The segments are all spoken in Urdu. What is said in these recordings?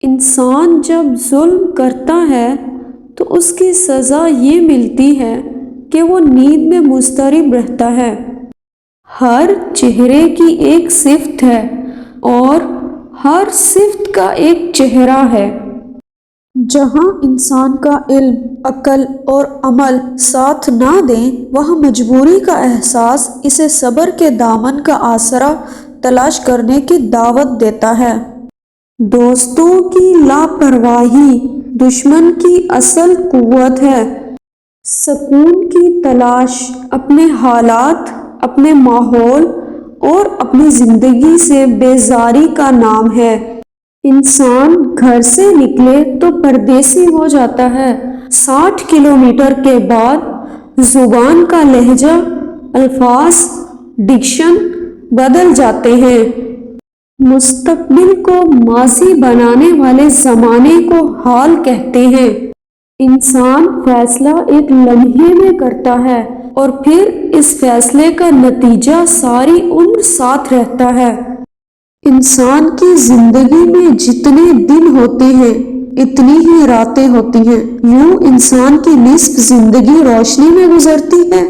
انسان جب ظلم کرتا ہے تو اس کی سزا یہ ملتی ہے کہ وہ نیند میں مضطرب رہتا ہے۔ ہر چہرے کی ایک صفت ہے اور ہر صفت کا ایک چہرہ ہے۔ جہاں انسان کا علم، عقل اور عمل ساتھ نہ دیں، وہاں مجبوری کا احساس اسے صبر کے دامن کا آسرا تلاش کرنے کی دعوت دیتا ہے۔ دوستوں کی لاپرواہی دشمن کی اصل قوت ہے۔ سکون کی تلاش اپنے حالات، اپنے ماحول اور اپنی زندگی سے بیزاری کا نام ہے۔ انسان گھر سے نکلے تو پردیسی ہو جاتا ہے۔ 60 کلومیٹر کے بعد زبان کا لہجہ، الفاظ، ڈکشن بدل جاتے ہیں۔ مستقبل کو ماضی بنانے والے زمانے کو حال کہتے ہیں۔ انسان فیصلہ ایک لمحے میں کرتا ہے اور پھر اس فیصلے کا نتیجہ ساری عمر ساتھ رہتا ہے۔ انسان کی زندگی میں جتنے دن ہوتے ہیں اتنی ہی راتیں ہوتی ہیں۔ یوں انسان کی نصف زندگی روشنی میں گزرتی ہے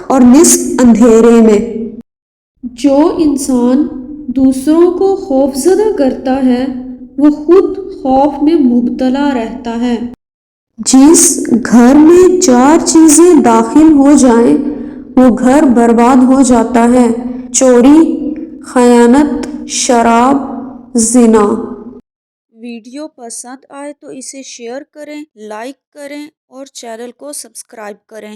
اور نصف اندھیرے میں۔ جو انسان دوسروں کو خوفزدہ کرتا ہے وہ خود خوف میں مبتلا رہتا ہے۔ جس گھر میں 4 چیزیں داخل ہو جائیں وہ گھر برباد ہو جاتا ہے: چوری، خیانت، شراب، زنا۔ ویڈیو پسند آئے تو اسے شیئر کریں، لائک کریں اور چینل کو سبسکرائب کریں۔